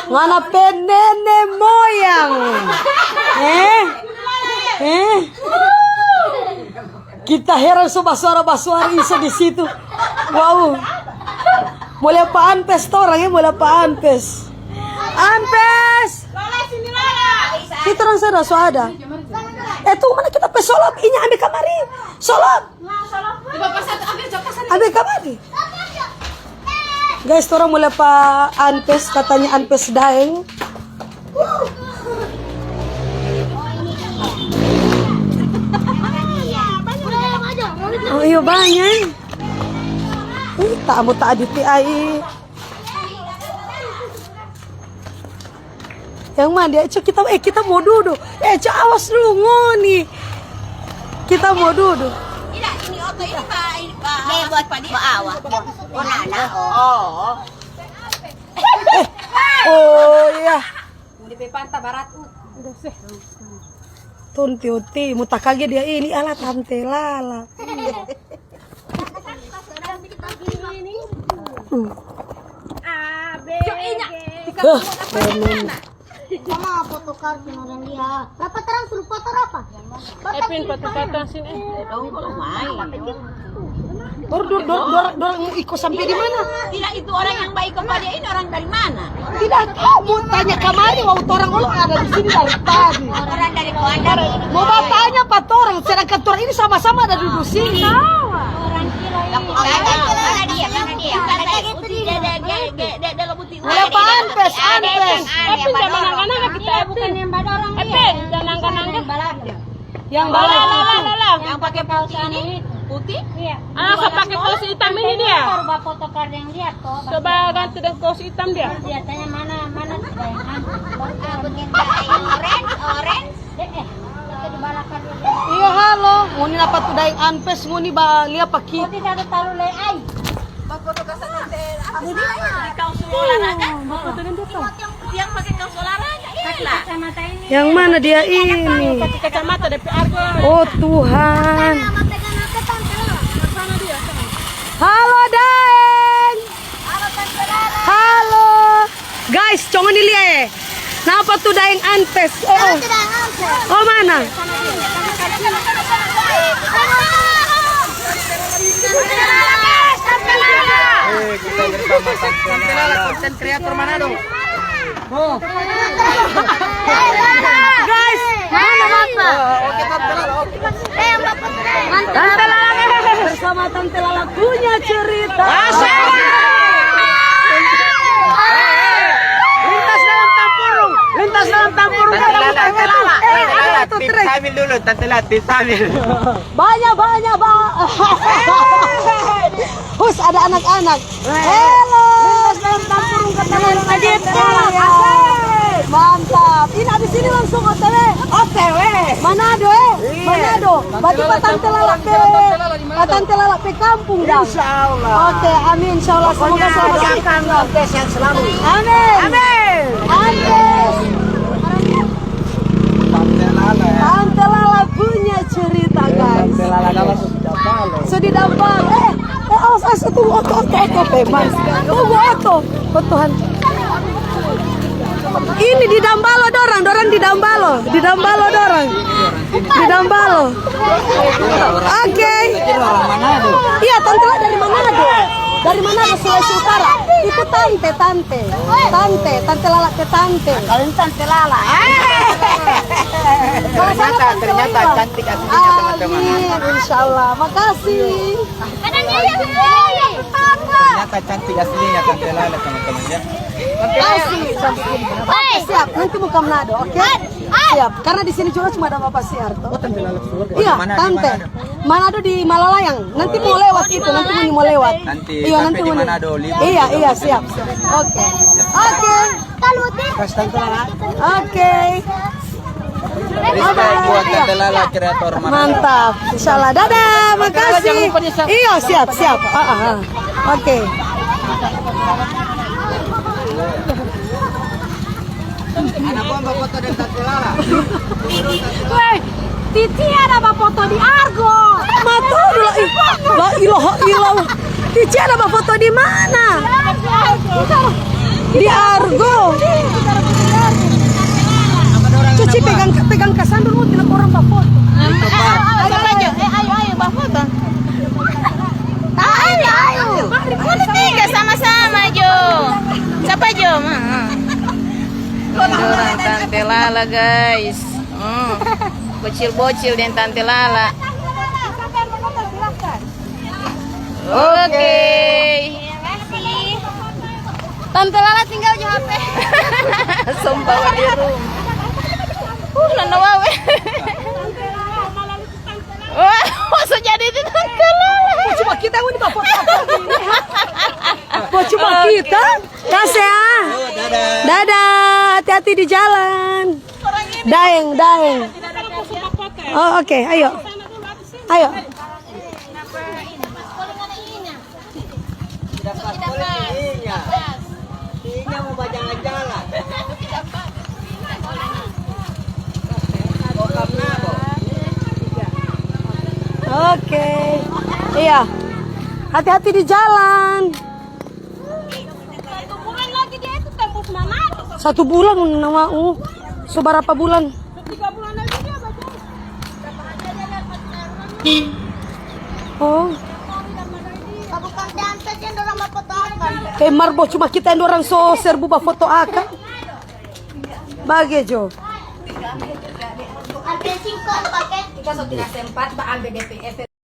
Mana nenek moyang? Kita heran so basuara isa di situ. Wow. Mulai apa Anpes to orang ya, mulai apa Anpes? Anpes. Kita orang sada so ada. Tuh mana kita pesolop ini ambil kamari. Solop. Ambil kamari. Guys, orang mulai pa Anpes, katanya Anpes daeng. Oh iya banyak. Tak mau tak aditi ai. Yang mana dia? Kita mau duduk. Awas dulu ngoni. Kita mau duduk. Ini oto ini Pak. Buat Pak Awa. Oh Nana. Oh. Oh iya. Di Panta Barat. Tunti mutakage dia ini ala tante lala. Sama foto kartu orang dia. Berapa terang suruh foto apa? Epin foto sini. Dorang ikut sampai di mana? Tidak itu orang yang baik kepada ini orang dari mana? Tidak tahu, mau tanya kamari waktu orang ada di sini dari tadi. Orang dari Koanda. Mau tanya Pak Torang, sedangkan Torang ini sama-sama ada duduk sini. Orang kira mana dia? Mulai Pak Anpes. Epin jangan nangka kita bukan yang orang. Epin jangan nangka. Yang bala. Yang pakai putih ini. Putih? Iya. Kau pakai kaos hitam ini dia. Coba foto kartu yang lihat toh. Coba ganti dengan kaos hitam dia. Lihatnya mana sudah yang Orange. Itu di balakan dulu. Iya halo, nguni apa tuh daeng Anpes nguni balia pakit. Oh tidak ada talu leai. Foto kasar nanti. Aku dia di kaos olahraga. Yang pakai kaos olahraga. Iya. Kacamata ini. Yang mana dia ini? Pakai kacamata DP Argo. Oh Tuhan. Halo Daeng. Halo. Guys, jangan dilihat. Kenapa tuh Daeng Anpes? Oh mana? Kita bersama Tante Lala, konten kreator Manado. Guys, mana mata? Oke Tante Lala, oke. Tante Lala bersama Tante Lala punya cerita. Lintas dalam tampurung. Tante Lala, tim sambil dulu, Tante Lala, tim sambil. Banyak. Hus ada anak-anak. Hello. Lintas dalam tampurung ketemu lagi. Mantap. Ini di sini langsung OTW. Manado Manado. Berarti Pak Tante Lala ke Tante Lala ke kampung dah. Insyaallah. Oke, amin insyaallah. Semoga selalu Anpes yang selalu. Amin. Anpes. Tante Lala ya. Tante Lala punya cerita guys. Tante Lala nama sudah palo. Sudah dapat. Awas tunggu oto bebas. Tunggu oto. Tuhan. Ini di Dambalo dorang di Dambalo dorang. Di Dambalo. Oke. Iya, Tante Lala dari Manado. Dari Manado Sulawesi Utara. Itu Tante Lala ke Tante. Kalian Tante Lala. Ternyata cantik aslinya teman-teman. Amin, insyaallah. Makasih. Ternyata cantik aslinya Tante Lala teman-teman ya. Oke, siap. Nanti mau ke Manado, oke? Siap. Karena di sini juga cuma ada Bapak Siarto. Oh Tante Lala keluarga. Iya, Di mana, Tante. di mana? Manado di Malalayang. Nanti mau lewat itu, nanti mau lewat. Nanti Iya, sampai nanti di mau lewat. Manado, libur. Iya, siap. Oke. Kas Tante Lala. Oke. Respect buat Tante Lala kreator Manado. Mantap. Insyaallah. Dadah, makasih. Iya, siap. Oke. Anak gua foto dengan Tante Lala. Weh, Titi ada apa foto di Argo? Mata dulu. La ilaha illallah. Titi ada apa foto di mana? Di Argo. Cuci pegang kasan dulu, tidak orang foto. Ayo, Mbak foto. Ayo. Foto tiga sama-sama, Jo. Siapa Jo? Orang Tante Lala, guys. Bocil-bocil dan Tante Lala. Oke. Tante Lala tinggal di HP. Sumpah di room. Nana wawe. Wah, masuk jadi itu Tante Lala. Cuma kita ini foto apa? Cuma kita. Kasih ya. Dadah. Hati-hati di jalan. Daeng. Oh, oke, ayo. Ayo. Ini mau jalan-jalan. Oke. Iya. Hati-hati di jalan. 1 bulan lagi dia itu tembus mana? 1 bulan nama seberapa bulan? 3 bulan lagi dia baca. Oh, Bukan tante yang orang mau foto apa? kayak marbo cuma kita yang orang so serbu ba foto aka. Bagi Jo. Ada singkong pakai. Kita so tidak sempat ba ambil DPS